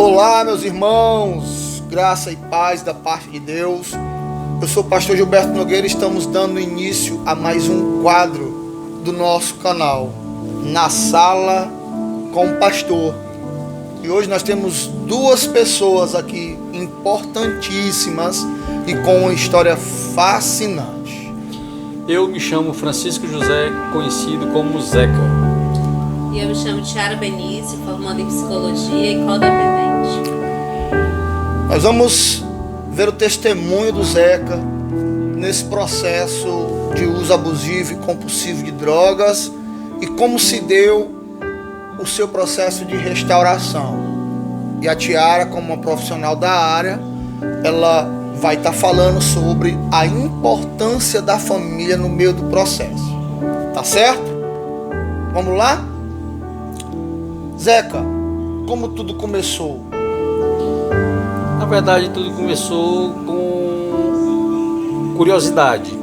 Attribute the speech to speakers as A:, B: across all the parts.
A: Olá, meus irmãos, graça e paz da parte de Deus. Eu sou o pastor Gilberto Nogueira e estamos dando início a mais um quadro do nosso canal, Na Sala com o Pastor. E hoje nós temos duas pessoas aqui importantíssimas e com uma história fascinante.
B: Eu me chamo Francisco José, conhecido como Zeca.
C: E eu me chamo Tiara Benício, formando em Psicologia e Codependente.
A: Nós vamos ver o testemunho do Zeca nesse processo de uso abusivo e compulsivo de drogas e como se deu o seu processo de restauração. E a Tiara, como uma profissional da área, ela vai estar falando sobre a importância da família no meio do processo. Tá certo? Vamos lá? Zeca, como tudo começou?
B: Na verdade, tudo começou com curiosidade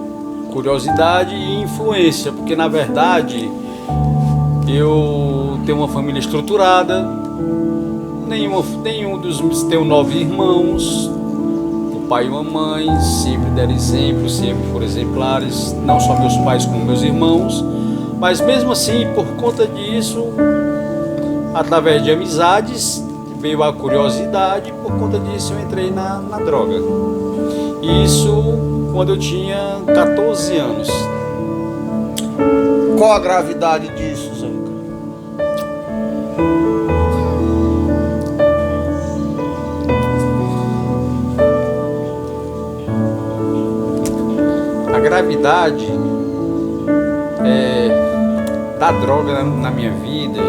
B: e influência, porque na verdade eu tenho uma família estruturada, nenhum dos meus, tenho 9 irmãos, o pai e a mãe sempre deram exemplo, sempre foram exemplares, não só meus pais como meus irmãos, mas mesmo assim, por conta disso, através de amizades, veio a curiosidade, e por conta disso eu entrei na droga. Isso quando eu tinha 14 anos.
A: Qual a gravidade disso, Zeca?
B: A gravidade da droga na minha vida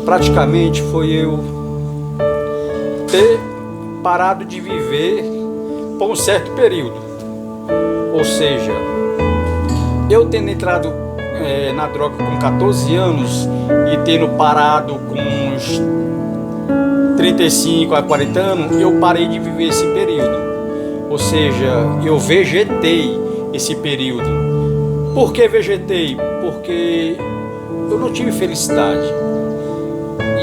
B: praticamente foi eu ter parado de viver por um certo período. Ou seja, eu tendo entrado na droga com 14 anos e tendo parado com uns 35 a 40 anos, eu parei de viver esse período. Ou seja, eu vegetei esse período. Por que vegetei? Porque eu não tive felicidade.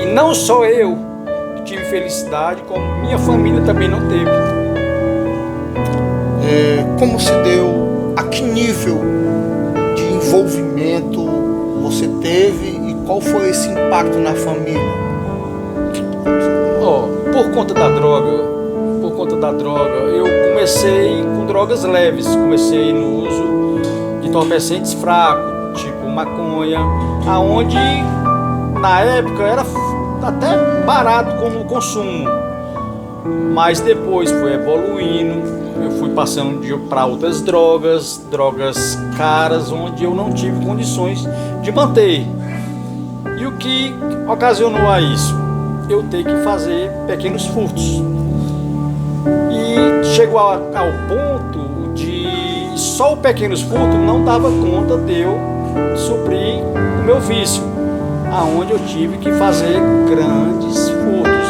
B: E não só eu tive felicidade, como minha família também não teve.
A: Como se deu, a que nível de envolvimento você teve e qual foi esse impacto na família?
B: Por conta da droga, eu comecei com drogas leves, comecei no uso de entorpecentes fracos, tipo maconha, aonde na época era até barato como consumo, mas depois foi evoluindo, eu fui passando para outras drogas caras, onde eu não tive condições de manter. E o que ocasionou a isso? Eu ter que fazer pequenos furtos. E chegou ao ponto de só o pequenos furtos não dava conta de eu suprir o meu vício, aonde eu tive que fazer grandes furtos,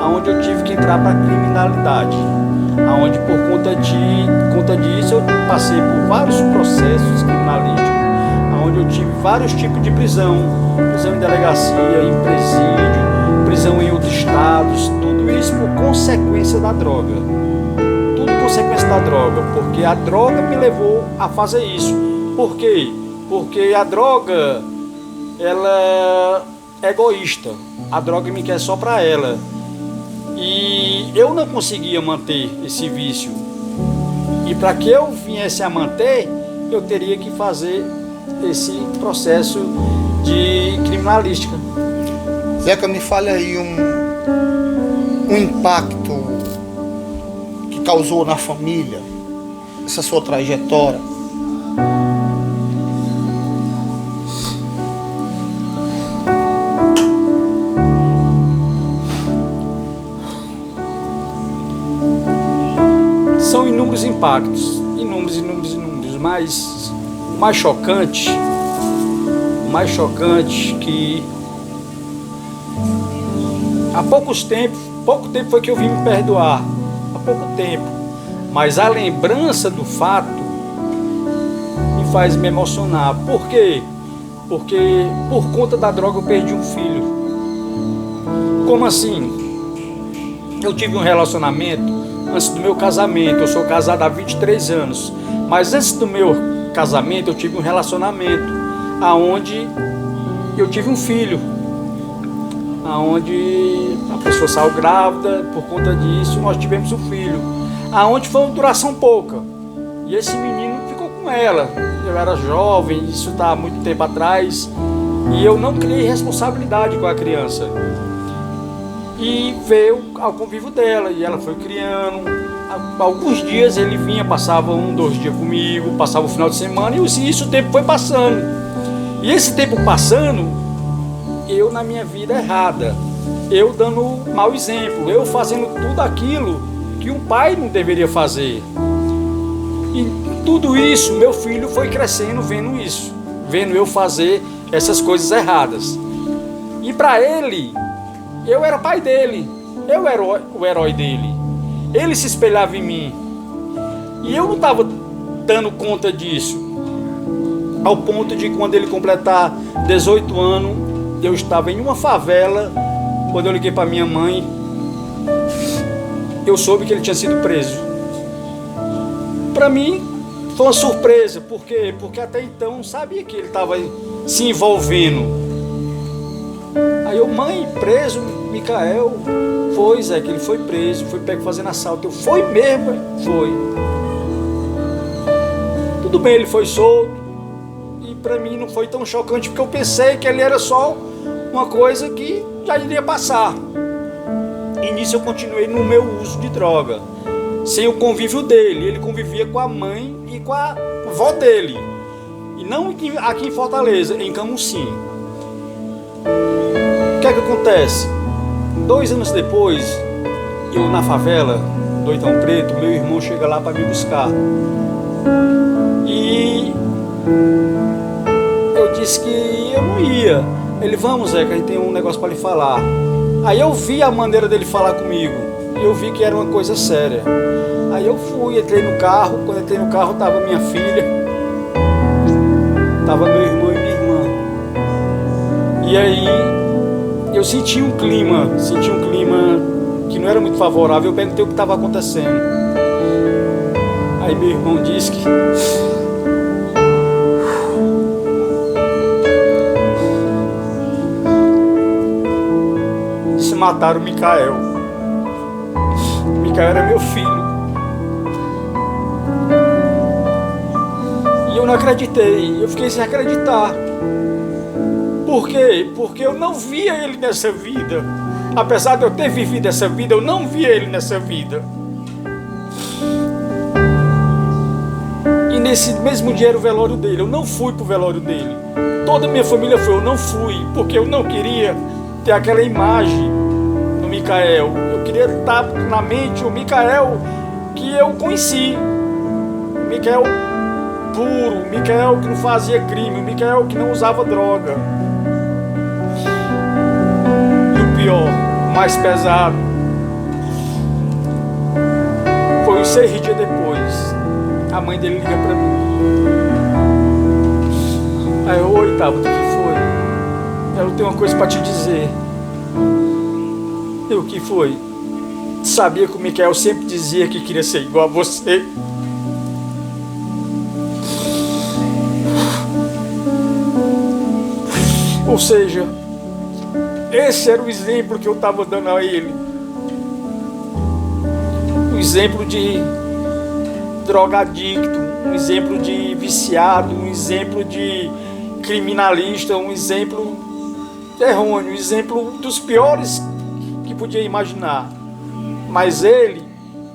B: aonde eu tive que entrar para a criminalidade, aonde por conta disso eu passei por vários processos criminalísticos, aonde eu tive vários tipos de prisão em delegacia, em presídio, prisão em outros estados, tudo isso por consequência da droga. Tudo consequência da droga, porque a droga me levou a fazer isso. Por quê? Porque a droga, ela é egoísta, a droga me quer só para ela, e eu não conseguia manter esse vício, e para que eu viesse a manter, eu teria que fazer esse processo de criminalística.
A: Zeca, me fale aí um impacto que causou na família essa sua trajetória.
B: São inúmeros impactos, inúmeros, mas o mais chocante que há pouco tempo foi que eu vim me perdoar, há pouco tempo, mas a lembrança do fato me faz me emocionar. Por quê? Porque por conta da droga eu perdi um filho. Como assim? eu tive um relacionamento antes do meu casamento. Eu sou casado há 23 anos. Mas antes do meu casamento, eu tive um relacionamento aonde eu tive um filho. Aonde a pessoa saiu grávida, por conta disso nós tivemos um filho. Aonde foi uma duração pouca. E esse menino ficou com ela. Eu era jovem, isso está há muito tempo atrás. E eu não criei responsabilidade com a criança. E veio ao convívio dela, e ela foi criando. Alguns dias ele vinha, passava 1, 2 dias comigo, passava o final de semana, e isso o tempo foi passando. E esse tempo passando, eu na minha vida errada, eu dando mau exemplo, eu fazendo tudo aquilo que um pai não deveria fazer. E tudo isso, meu filho foi crescendo vendo isso, vendo eu fazer essas coisas erradas. E para ele, eu era pai dele, eu era o herói dele. Ele se espelhava em mim. E eu não estava dando conta disso. Ao ponto de quando ele completar 18 anos, eu estava em uma favela. Quando eu liguei para minha mãe, eu soube que ele tinha sido preso. Para mim, foi uma surpresa. Por quê? Porque até então não sabia que ele estava se envolvendo. Aí eu, mãe, preso, Micael? Foi, Zé, que ele foi preso, foi pego fazendo assalto. Eu, foi mesmo? Foi. Tudo bem, ele foi solto. E para mim não foi tão chocante, porque eu pensei que ele era só uma coisa que já iria passar. E nisso eu continuei no meu uso de droga, sem o convívio dele. Ele convivia com a mãe e com a avó dele, e não aqui em Fortaleza, em Camusim. O que é que acontece? 2 anos depois, eu na favela do Oitão Preto, meu irmão chega lá para me buscar. E eu disse que eu não ia. Ele, vamos, Zé, que a gente tem um negócio para lhe falar. Aí eu vi a maneira dele falar comigo, e eu vi que era uma coisa séria. Aí eu fui, entrei no carro. Quando entrei no carro, estava minha filha, estava meu irmão e minha irmã. E aí eu senti um clima que não era muito favorável. Eu perguntei o que estava acontecendo. Aí meu irmão disse que mataram o Micael. O Micael era meu filho. E eu não acreditei. Eu fiquei sem acreditar. Por quê? Porque eu não via ele nessa vida. Apesar de eu ter vivido essa vida, eu não via ele nessa vida. E nesse mesmo dia era o velório dele. Eu não fui pro velório dele. Toda a minha família foi. Eu não fui, porque eu não queria ter aquela imagem do Micael. Eu queria estar na mente o Micael que eu conheci. O Micael puro, o Micael que não fazia crime, o Micael que não usava droga. E o pior, o mais pesado, foi uns 6 dias depois. A mãe dele liga pra mim. Aí eu, oi, Tabata, o que foi? Eu tenho uma coisa pra te dizer. E o que foi? Sabia que o Micael sempre dizia que queria ser igual a você? Ou seja, esse era o exemplo que eu estava dando a ele. Um exemplo de drogadicto, um exemplo de viciado, um exemplo de criminalista, um exemplo errôneo, um exemplo dos piores que podia imaginar. Mas ele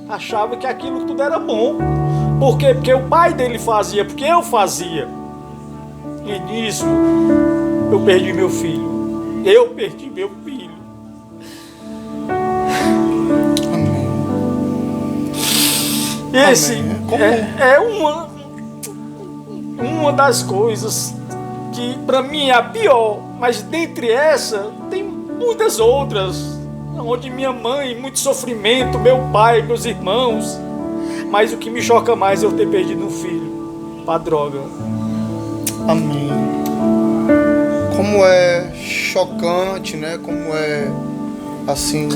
B: achava que aquilo tudo era bom. Por quê? Porque o pai dele fazia, porque eu fazia. E nisso eu perdi meu filho. Eu perdi meu filho.
A: Amém.
B: Esse é uma das coisas que para mim é a pior. Mas dentre essa tem muitas outras, onde minha mãe, muito sofrimento, meu pai, meus irmãos. Mas o que me choca mais é eu ter perdido um filho para droga.
A: Amém. Como é chocante, né? Como é assim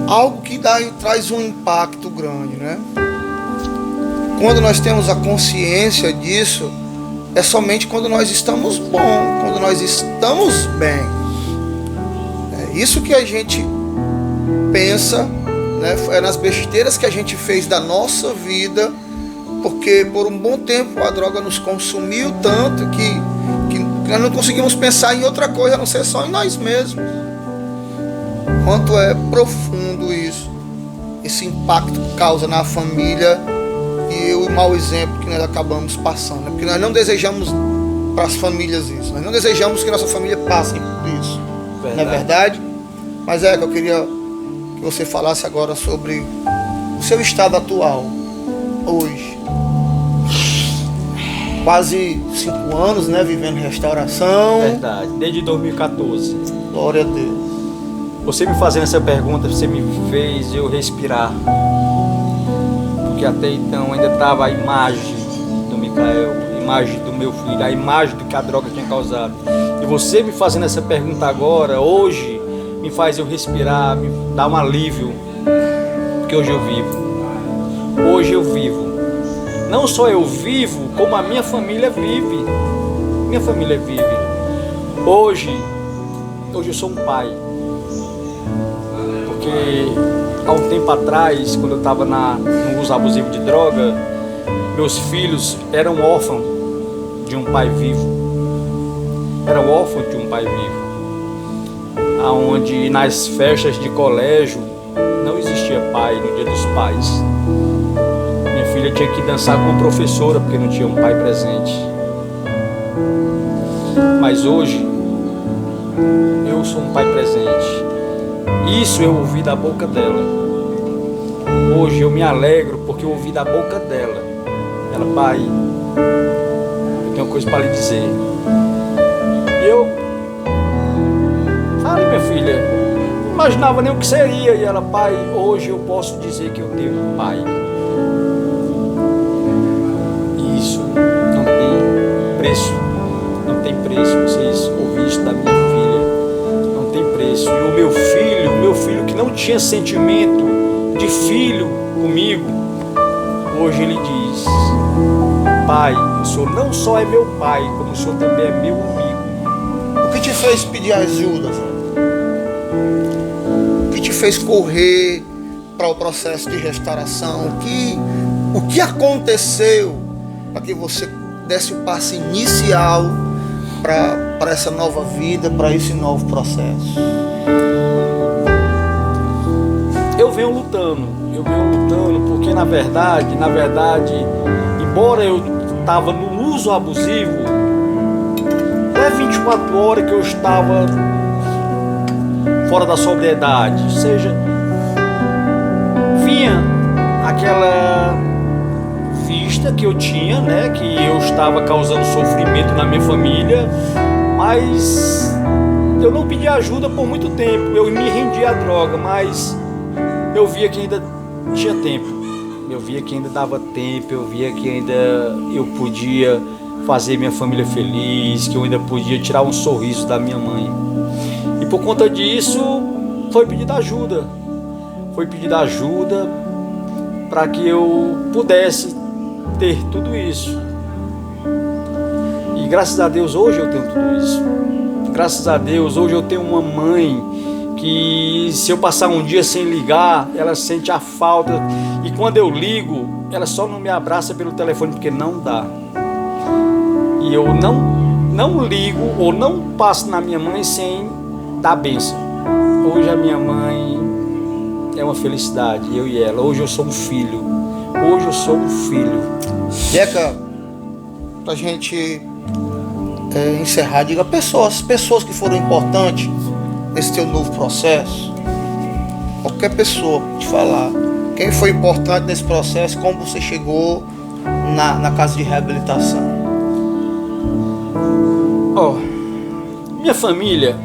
A: algo que traz um impacto grande, né? Quando nós temos a consciência disso, é somente quando nós estamos bom, quando nós estamos bem. É isso que a gente pensa, né? É nas besteiras que a gente fez da nossa vida, porque por um bom tempo a droga nos consumiu tanto que nós não conseguimos pensar em outra coisa a não ser só em nós mesmos. Quanto é profundo isso, esse impacto que causa na família e o mau exemplo que nós acabamos passando, né? Porque nós não desejamos para as famílias isso, nós não desejamos que nossa família passe por isso, não é verdade? Mas que eu queria que você falasse agora sobre o seu estado atual, hoje. Quase 5 anos, né, vivendo em restauração.
B: Verdade, desde 2014.
A: Glória a Deus.
B: Você me fazendo essa pergunta, você me fez eu respirar. Porque até então ainda estava a imagem do Micael, a imagem do meu filho, a imagem do que a droga tinha causado. E você me fazendo essa pergunta agora, hoje, me faz eu respirar, me dá um alívio. Porque hoje eu vivo. Hoje eu vivo. Não só eu vivo, como a minha família vive. Minha família vive. Hoje eu sou um pai. Porque há um tempo atrás, quando eu estava no uso abusivo de droga, meus filhos eram órfãos de um pai vivo. Eram órfãos de um pai vivo. Aonde nas festas de colégio não existia pai no Dia dos Pais. Minha filha tinha que dançar com a professora porque não tinha um pai presente. Mas hoje eu sou um pai presente. Isso eu ouvi da boca dela. Hoje eu me alegro porque eu ouvi da boca dela. Ela, pai, eu tenho uma coisa para lhe dizer. E eu falei, minha filha, não imaginava nem o que seria. E ela, pai, hoje eu posso dizer que eu tenho um pai. Isso não tem preço. Não tem preço. Vocês ouviram isso da minha filha. Não tem preço. E o meu filho que não tinha sentimento de filho comigo, hoje ele diz, pai, o senhor não só é meu pai, como o senhor também é meu amigo.
A: O que te fez pedir ajuda, Zé? O que te fez correr para o processo de restauração? O que aconteceu para que você desse o passo inicial para essa nova vida, para esse novo processo?
B: Eu venho lutando porque na verdade, embora eu estava no uso abusivo, não é 24 horas que eu estava fora da sobriedade, ou seja, vinha aquela vista que eu tinha, né, que eu estava causando sofrimento na minha família, mas eu não pedi ajuda por muito tempo, eu me rendi à droga, mas eu via que ainda tinha tempo, eu via que ainda dava tempo, eu via que ainda eu podia fazer minha família feliz, que eu ainda podia tirar um sorriso da minha mãe. E por conta disso, foi pedida ajuda para que eu pudesse ter tudo isso. E graças a Deus hoje eu tenho tudo isso. Graças a Deus hoje eu tenho uma mãe que, se eu passar um dia sem ligar, ela sente a falta, e quando eu ligo, ela só não me abraça pelo telefone porque não dá. E eu não ligo ou não passo na minha mãe sem dar bênção. Hoje a minha mãe é uma felicidade, eu e ela. Hoje eu sou um filho.
A: Jeca, pra gente encerrar, diga pessoas que foram importantes nesse teu novo processo. Qualquer pessoa te falar quem foi importante nesse processo, como você chegou na casa de reabilitação.
B: Minha família,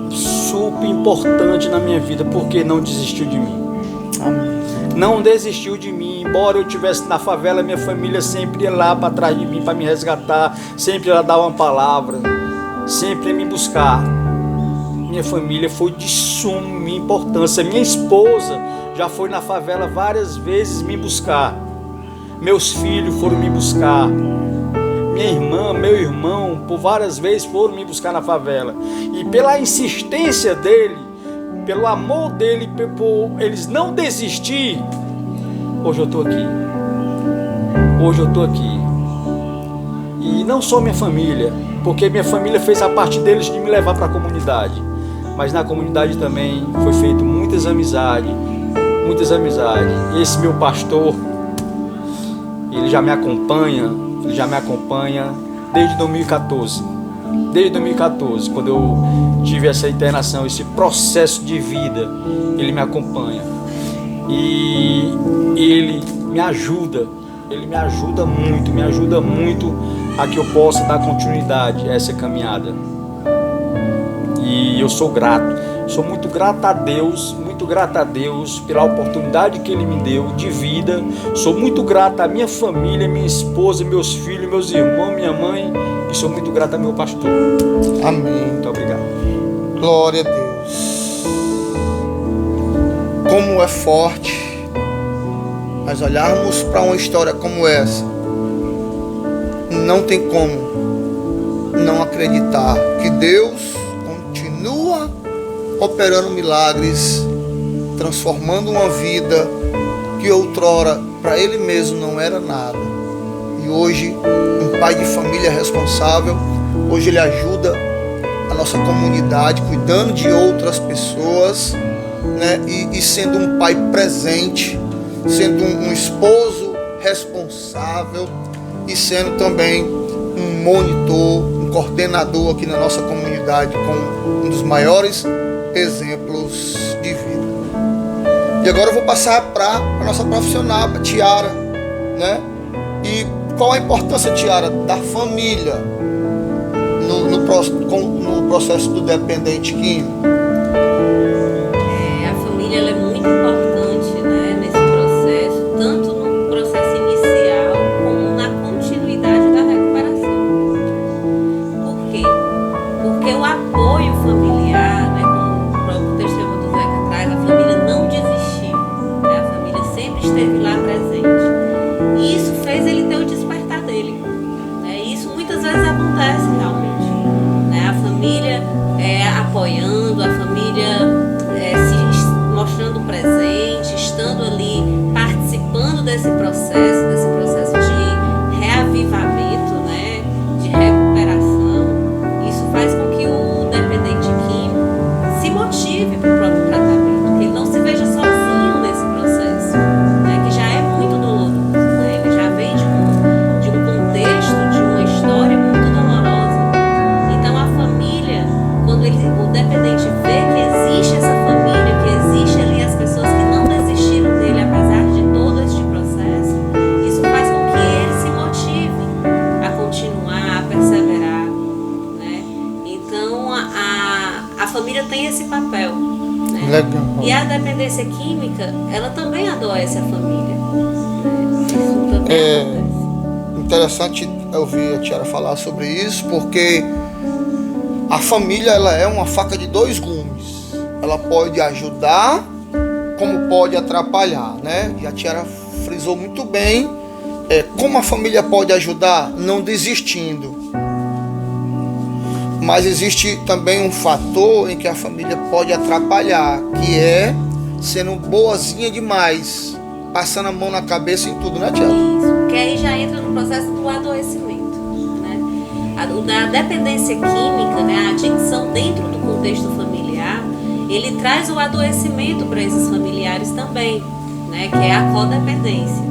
B: super importante na minha vida, porque não desistiu de mim.
A: Amém.
B: Não desistiu de mim, embora eu estivesse na favela, minha família sempre ia lá para trás de mim para me resgatar, sempre ia dar uma palavra, sempre ia me buscar. minha família foi de suma importância. Minha esposa já foi na favela várias vezes me buscar. Meus filhos foram me buscar. Minha irmã, meu irmão, por várias vezes foram me buscar na favela. E pela insistência dele, pelo amor dele, por eles não desistir, hoje eu estou aqui. Hoje eu estou aqui. E não só minha família, porque minha família fez a parte deles de me levar para a comunidade. Mas na comunidade também foi feito muitas amizades. E esse meu pastor, ele já me acompanha desde 2014. Desde 2014, quando eu tive essa internação, esse processo de vida, ele me acompanha. E ele me ajuda muito a que eu possa dar continuidade a essa caminhada. E eu sou muito grato a Deus pela oportunidade que Ele me deu de vida. Sou muito grato à minha família, minha esposa, meus filhos, meus irmãos, minha mãe, e sou muito grato ao meu pastor.
A: Amém.
B: Muito obrigado.
A: Glória a Deus. Como é forte nós olharmos para uma história como essa. Não tem como não acreditar que Deus continua operando milagres, transformando uma vida que outrora para Ele mesmo não era nada. E hoje, um pai de família responsável, hoje ele ajuda a nossa comunidade, cuidando de outras pessoas, né? E sendo um pai presente, sendo um esposo responsável e sendo também um monitor, um coordenador aqui na nossa comunidade, com um dos maiores exemplos de vida. E agora eu vou passar para a nossa profissional, a Tiara, né? E qual a importância, Tiara, da família no processo do dependente químico?
C: A família ela é muito importante, né, nesse processo, tanto no processo inicial como na continuidade da recuperação. Por quê? Porque o apoio familiar, né, como o próprio testemunho do Zeca traz, a família não desistiu, né, a família sempre esteve lá presente. E isso fez ele ter o despertar dele. Né, e isso muitas vezes acontece realmente. Né, a família apoiando, a família se mostrando presente, estando ali, participando desse processo de reavivamento, né, de recuperação. Isso faz com que o dependente químico se motive para o próprio tratamento, que ele não se veja sozinho nesse processo, né, que já é muito doloroso, né, ele já vem de um contexto, de uma história muito dolorosa. Então a família, quando o dependente vê que existe essa família, que existe ali as pessoas que não desistiram dele apesar de todo este processo, isso faz com que ele se motive a continuar, a perseverar, né? Então a família tem esse papel, né?
A: Legal.
C: E a dependência química, ela também adoece a família, né? Isso também acontece.
A: Interessante ouvir a Tiara falar sobre isso, porque a família ela é uma faca de dois gumes. Ela pode ajudar, como pode atrapalhar, né? E a Tiara frisou muito bem como a família pode ajudar, não desistindo. Mas existe também um fator em que a família pode atrapalhar, que é sendo boazinha demais, passando a mão na cabeça em tudo, né, Tiara?
C: Isso, que aí já entra no processo do adoecimento, né? O da dependência química, né, a adicção dentro do contexto familiar, ele traz o adoecimento para esses familiares também, né, que é a codependência.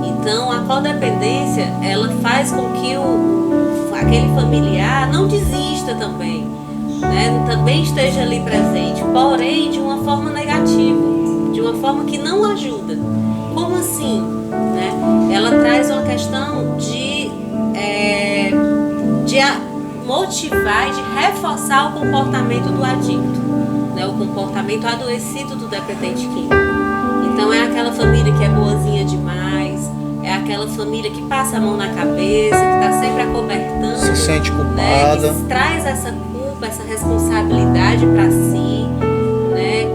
C: Então, a codependência, ela faz com que aquele familiar não desista também, né, também esteja ali presente, porém de uma forma negativa, de uma forma que não ajuda. Como assim? Né? Ela traz uma questão de motivar e de reforçar o comportamento do adicto, né? O comportamento adoecido do dependente químico. Então é aquela família que é boazinha demais, é aquela família que passa a mão na cabeça, que está sempre acobertando,
A: se sente culpada,
C: né? Que traz essa culpa culpa, essa responsabilidade para si, né?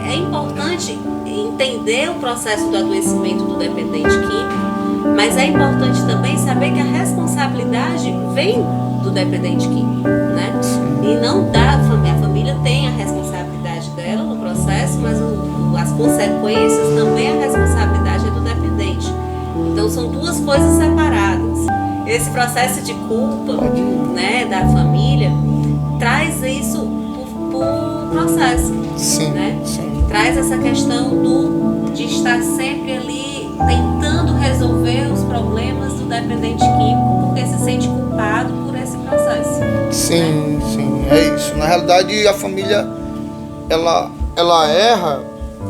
C: É importante entender o processo do adoecimento do dependente químico, mas é importante também saber que a responsabilidade vem do dependente químico, né? E não da família. A família tem a responsabilidade dela no processo, mas as consequências também, a responsabilidade é do dependente. Então são duas coisas separadas. Esse processo de culpa, né, da família traz isso por processo.
A: Sim,
C: né?
A: sim.
C: Traz essa questão de estar sempre ali tentando resolver os problemas do dependente químico porque se sente culpado por esse processo.
A: Sim, sim, é isso. Na realidade, a família ela erra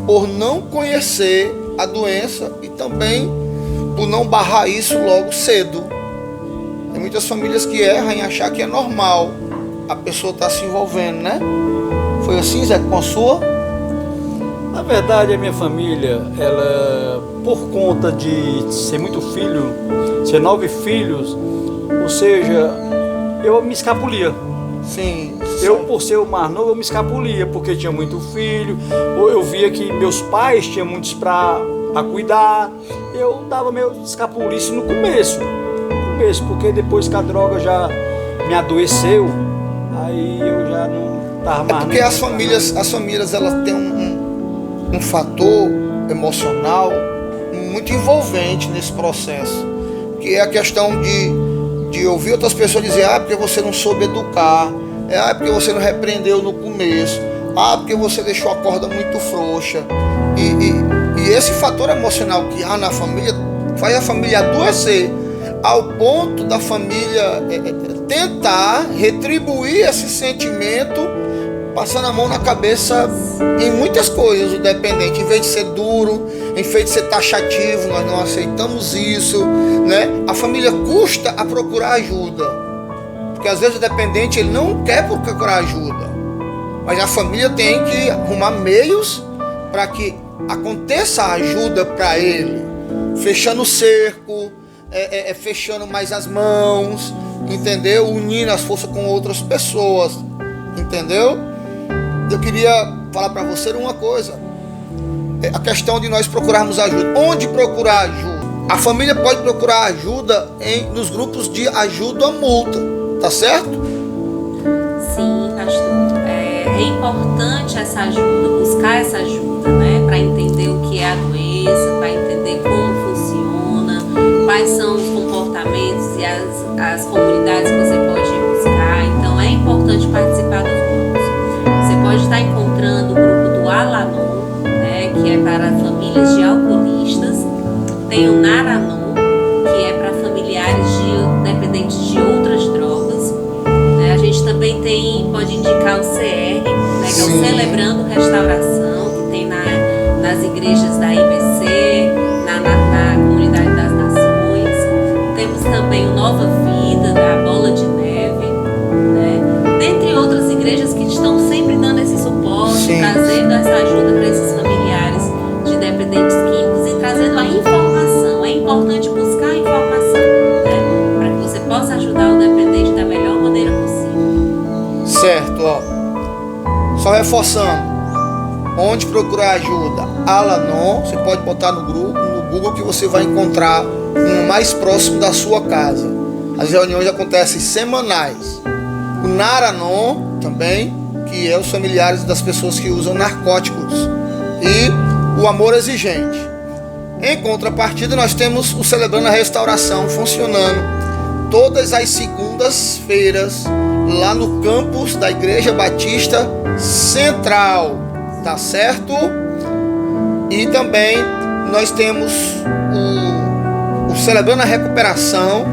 A: por não conhecer a doença e também por não barrar isso logo cedo. Tem muitas famílias que erram em achar que é normal a pessoa estar se envolvendo, né? Foi assim, Zé, com a sua?
B: Na verdade, a minha família, ela, por conta de ser muito filho, ser 9 filhos, ou seja, eu me escapulia.
A: Sim.
B: Eu, por ser o mais novo, eu me escapulia, porque tinha muito filho, ou eu via que meus pais tinham muitos para cuidar. Eu dava meu escapulice no começo, porque depois que a droga já me adoeceu, aí eu já não estava mais...
A: É porque as famílias elas têm um fator emocional muito envolvente nesse processo, que é a questão de ouvir outras pessoas dizer: ah, porque você não soube educar, porque você não repreendeu no começo, porque você deixou a corda muito frouxa. E esse fator emocional que há na família faz a família adoecer ao ponto da família tentar retribuir esse sentimento, passando a mão na cabeça em muitas coisas do dependente. Em vez de ser duro, em vez de ser taxativo, nós não aceitamos isso, né? A família custa a procurar ajuda, porque às vezes o dependente ele não quer procurar ajuda, mas a família tem que arrumar meios para que aconteça a ajuda para ele, fechando o cerco, fechando mais as mãos, entendeu? Unindo as forças com outras pessoas, entendeu? Eu queria falar para você uma coisa: a questão de nós procurarmos ajuda. Onde procurar ajuda? A família pode procurar ajuda nos grupos de ajuda mútua, tá certo?
C: Sim, pastor. É importante essa ajuda, buscar essa ajuda, né? Para entender o que é a doença, para entender como funciona, quais são os comportamentos e as comunidades que você pode buscar. Então é importante participar dos grupos. Você pode estar encontrando o grupo do Al-Anon, né, que é para famílias de alcoolistas. Tem o Nar-Anon, que é para familiares dependentes de outras drogas. A gente também pode indicar o CR, né, que é o Celebrando Restauração, que tem nas igrejas da IBC, na Comunidade das Nações. Temos também o Nova Vida, da Bola de Neve, né? Dentre outras igrejas que estão sempre dando esse suporte, trazendo essa ajuda para esses familiares de dependentes químicos e trazendo a informação. É importante buscar a informação, né, para que você possa ajudar o dependente da melhor maneira possível.
A: Certo, ó. Só reforçando. Onde procurar ajuda? Al-Anon, você pode botar no Google que você vai encontrar um mais próximo da sua casa. As reuniões acontecem semanais. O Nar-Anon também, que é os familiares das pessoas que usam narcóticos. E o Amor Exigente. Em contrapartida, nós temos o Celebrando a Restauração funcionando todas as segundas-feiras lá no campus da Igreja Batista Central, tá certo? E também nós temos o Celebrando a Recuperação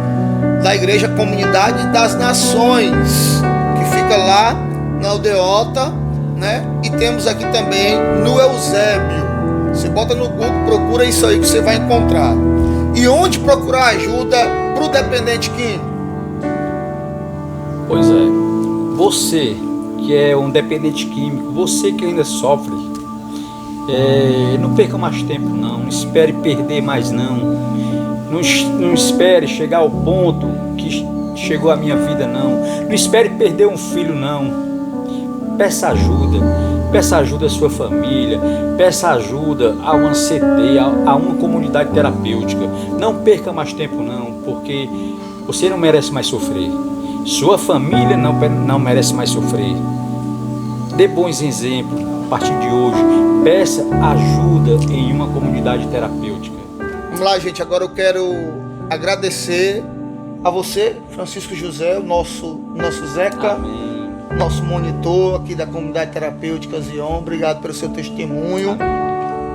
A: da Igreja Comunidade das Nações, que fica lá na Aldeota, né? E temos aqui também no Eusébio. Você bota no Google, procura isso aí que você vai encontrar. E onde procurar ajuda para o dependente químico?
B: Pois é, você que é um dependente químico, você que ainda sofre, não perca mais tempo não espere perder mais não espere chegar ao ponto que chegou à minha vida, não. Não espere perder um filho, não. Peça ajuda à sua família, peça ajuda a uma CT, a uma comunidade terapêutica. Não perca mais tempo não, porque você não merece mais sofrer. Sua família não merece mais sofrer. Dê bons exemplos a partir de hoje. Peça ajuda em uma comunidade terapêutica.
A: Vamos lá, gente. Agora eu quero agradecer a você, Francisco José, o nosso Zeca.
B: Amém.
A: Nosso monitor aqui da comunidade terapêutica Zion. Obrigado pelo seu testemunho.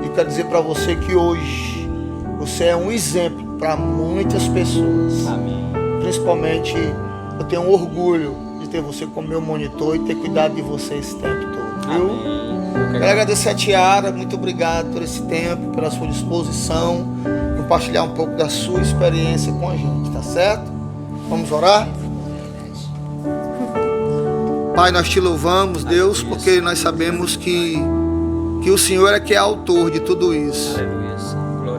A: E quero dizer para você que hoje você é um exemplo para muitas pessoas.
B: Amém.
A: Principalmente eu tenho um orgulho de ter você como meu monitor e ter cuidado de você esse tempo todo, viu?
B: Amém.
A: Quero agradecer a Tiara, muito obrigado por esse tempo, pela sua disposição, compartilhar um pouco da sua experiência com a gente, tá certo? Vamos orar? Pai, nós te louvamos, Deus, porque nós sabemos que o Senhor é que é autor de tudo isso.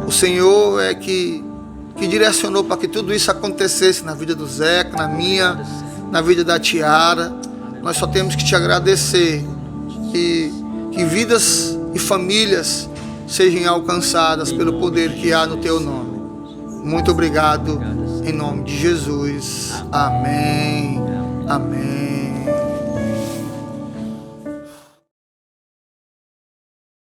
A: O Senhor é que direcionou para que tudo isso acontecesse na vida do Zeca, na minha, na vida da Tiara. Nós só temos que te agradecer que vidas e famílias sejam alcançadas pelo poder que há no teu nome. Muito obrigado, em nome de Jesus. Amém. Amém.